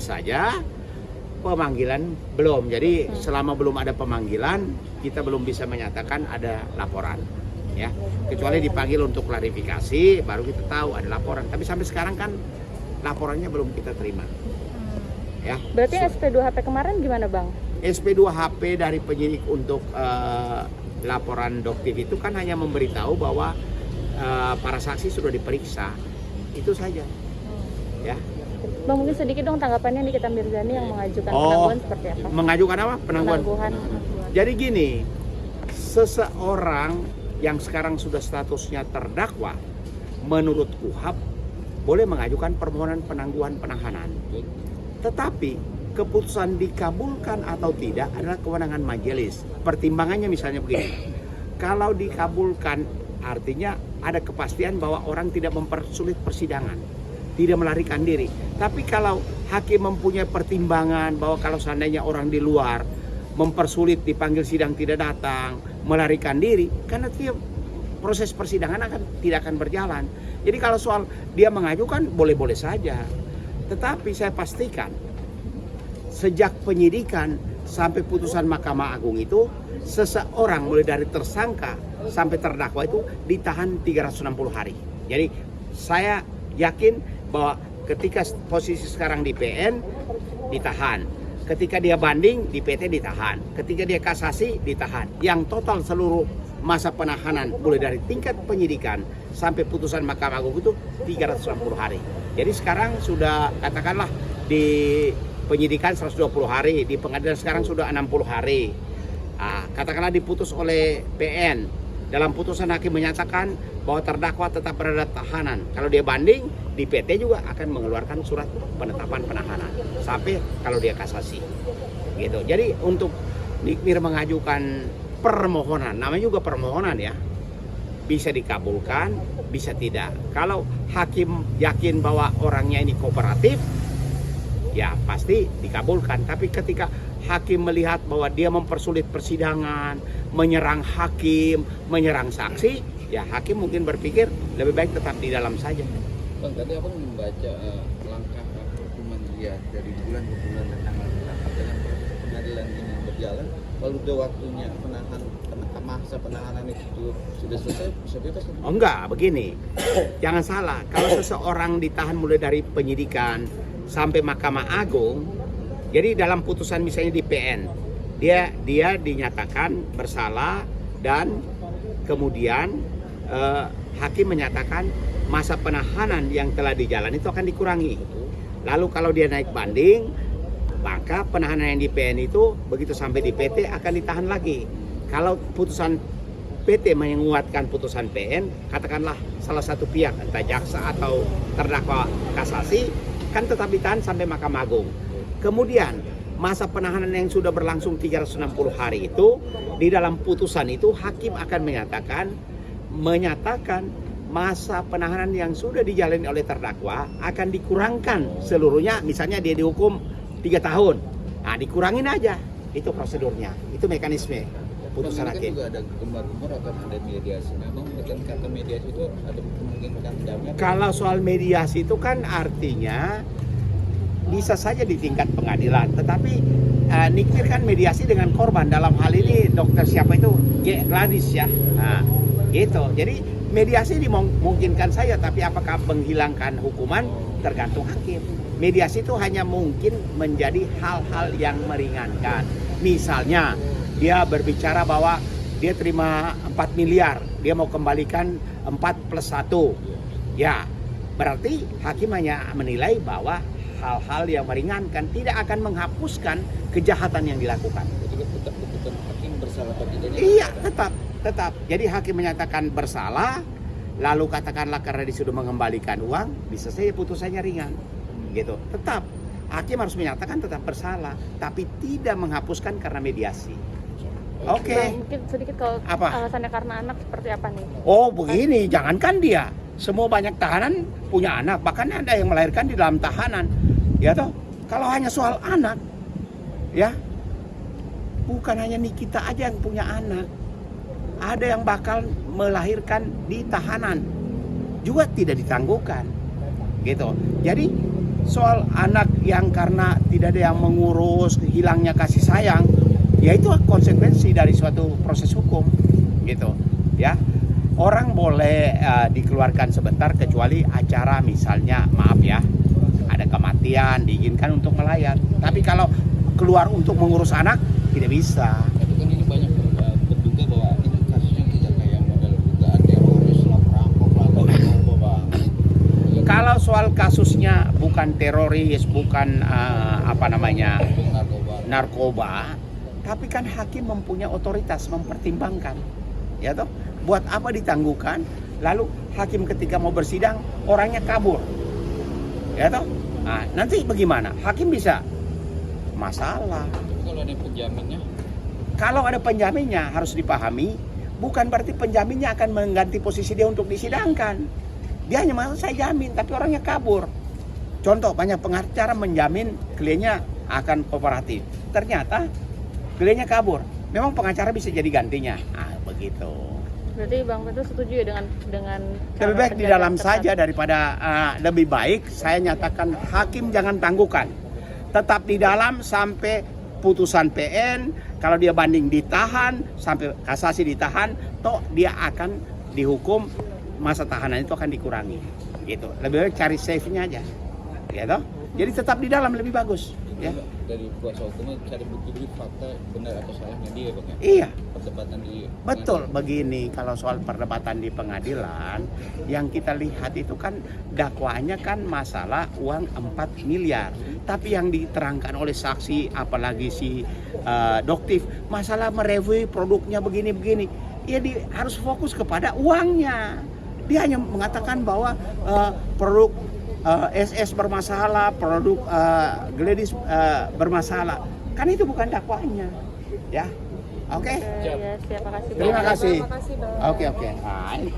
saja, pemanggilan belum. Jadi selama belum ada pemanggilan, kita belum bisa menyatakan ada laporan, ya. Kecuali dipanggil untuk klarifikasi, baru kita tahu ada laporan. Tapi sampai sekarang kan laporannya belum kita terima. Ya. Berarti SP2HP kemarin gimana, Bang? SP2HP dari penyidik untuk laporan Doktiv itu kan hanya memberitahu bahwa para saksi sudah diperiksa, itu saja. Ya. Bang, mungkin sedikit dong tanggapannya Nikita Mirzani yang mengajukan penangguhan seperti apa? Mengajukan apa? Penangguhan. Penangguhan. Jadi gini, seseorang yang sekarang sudah statusnya terdakwa, menurut KUHP boleh mengajukan permohonan penangguhan penahanan. Tetapi keputusan dikabulkan atau tidak adalah kewenangan majelis. Pertimbangannya misalnya begini, kalau dikabulkan artinya ada kepastian bahwa orang tidak mempersulit persidangan, tidak melarikan diri. Tapi kalau hakim mempunyai pertimbangan bahwa kalau seandainya orang di luar mempersulit dipanggil sidang tidak datang, melarikan diri, karena proses persidangan tidak akan berjalan. Jadi kalau soal dia mengajukan boleh-boleh saja. Tetapi saya pastikan sejak penyidikan sampai putusan Mahkamah Agung itu, seseorang mulai dari tersangka sampai terdakwa itu ditahan 360 hari. Jadi saya yakin bahwa ketika posisi sekarang di PN ditahan, ketika dia banding di PT ditahan, ketika dia kasasi ditahan. Yang total seluruh masa penahanan mulai dari tingkat penyidikan sampai putusan Mahkamah Agung itu 360 hari. Jadi sekarang sudah katakanlah di penyidikan 120 hari, di pengadilan sekarang sudah 60 hari. Katakanlah diputus oleh PN, dalam putusan hakim menyatakan bahwa terdakwa tetap berada tahanan. Kalau dia banding, di PT juga akan mengeluarkan surat penetapan penahanan sampai kalau dia kasasi. Gitu. Jadi untuk Nikmir mengajukan permohonan, namanya juga permohonan ya, bisa dikabulkan, bisa tidak. Kalau hakim yakin bahwa orangnya ini kooperatif, ya pasti dikabulkan. Tapi ketika hakim melihat bahwa dia mempersulit persidangan, menyerang hakim, menyerang saksi, ya hakim mungkin berpikir lebih baik tetap di dalam saja. Bang, tadi abang membaca langkah hukuman dia dari bulan ke bulan dan tanggal ke tanggal dengan pengadilan ini berjalan. Kalau udah waktunya masa penahanan itu sudah selesai, bisa bebas? Enggak, begini. Jangan salah, kalau seseorang ditahan mulai dari penyidikan sampai Mahkamah Agung, jadi dalam putusan misalnya di PN, dia dinyatakan bersalah dan kemudian hakim menyatakan masa penahanan yang telah dijalani itu akan dikurangi. Lalu kalau dia naik banding, maka penahanan yang di PN itu begitu sampai di PT akan ditahan lagi. Kalau putusan PT menguatkan putusan PN, katakanlah salah satu pihak, entah jaksa atau terdakwa kasasi, kan tetap ditahan sampai Mahkamah Agung. Kemudian masa penahanan yang sudah berlangsung 360 hari itu, di dalam putusan itu hakim akan menyatakan masa penahanan yang sudah dijalani oleh terdakwa akan dikurangkan seluruhnya. Misalnya dia dihukum 3 tahun, nah dikurangin aja. Itu prosedurnya, itu mekanisme putusan hakim. Juga ada gembar-gembar akan ada mediasi. Memang dengan kata mediasi itu ada kemungkinan damai. Kalau soal mediasi itu kan artinya bisa saja di tingkat pengadilan, tetapi Nikmir kan mediasi dengan korban, dalam hal ini dokter siapa itu Gladys ya, nah, gitu. Jadi mediasi dimungkinkan saja, tapi apakah menghilangkan hukuman tergantung hakim. Mediasi itu hanya mungkin menjadi hal-hal yang meringankan. Misalnya dia berbicara bahwa dia terima 4 miliar, dia mau kembalikan 4+1, ya berarti hakim hanya menilai bahwa hal-hal yang meringankan, tidak akan menghapuskan kejahatan yang dilakukan. Jadi tetap hakim bersalah atau tidaknya? Iya, tetap. Jadi hakim menyatakan bersalah, lalu katakanlah karena dia sudah mengembalikan uang, bisa saja putusannya ringan, gitu. Tetap hakim harus menyatakan tetap bersalah, tapi tidak menghapuskan karena mediasi. Oke. Mungkin sedikit kalau alasannya karena anak seperti apa nih? Oh begini, jangankan dia, semua banyak tahanan punya anak, bahkan ada yang melahirkan di dalam tahanan, ya toh. Kalau hanya soal anak, ya bukan hanya Nikita aja yang punya anak, ada yang bakal melahirkan di tahanan juga tidak ditangguhkan, gitu. Jadi soal anak yang karena tidak ada yang mengurus, hilangnya kasih sayang, ya itu konsekuensi dari suatu proses hukum, gitu, ya. Orang boleh dikeluarkan sebentar kecuali acara misalnya, maaf ya, ada kematian diizinkan untuk melayat. Tapi kalau keluar untuk mengurus anak tidak bisa. Tapi kan ini banyak berduga bahwa ini kasusnya tidak kayak model dugaan teroris lah, perampok lah, atau apa bang. Kalau soal kasusnya bukan teroris, bukan narkoba, tapi kan hakim mempunyai otoritas mempertimbangkan, ya toh. Buat apa ditangguhkan? Lalu hakim ketika mau bersidang orangnya kabur, ya toh. Nah, nanti bagaimana? Hakim bisa masalah. Kalau ada penjaminnya, Kalau ada penjaminnya harus dipahami, bukan berarti penjaminnya akan mengganti posisi dia untuk disidangkan. Dia hanya mengatakan saya jamin, tapi orangnya kabur. Contoh, banyak pengacara menjamin kliennya akan kooperatif. Ternyata kliennya kabur. Memang pengacara bisa jadi gantinya. Ah, begitu. Berarti Bang Petrus setuju ya dengan Lebih baik di dalam pendapat saja daripada lebih baik saya nyatakan hakim jangan tangguhkan. Tetap di dalam sampai putusan PN, kalau dia banding ditahan, sampai kasasi ditahan, toh dia akan dihukum, masa tahanan itu akan dikurangi. Gitu. Lebih baik cari safe-nya aja. Gitu. Jadi tetap di dalam lebih bagus, ya. dari kuasa hukumnya cari bukti fakta benar atau salahnya dia bang ya. Iya. Perdebatan di Betul, begini, kalau soal perdebatan di pengadilan, yang kita lihat itu kan dakwaannya kan masalah uang 4 miliar. Tapi yang diterangkan oleh saksi, apalagi si Doktif, masalah mereview produknya begini-begini. Ya harus fokus kepada uangnya. Dia hanya mengatakan bahwa produk SS bermasalah, produk Gladys bermasalah. Kan itu bukan dakwaannya. Ya. Oke. Ya, siap, makasih. Terima kasih. Terima kasih, Bang. Oke. Nah, ini.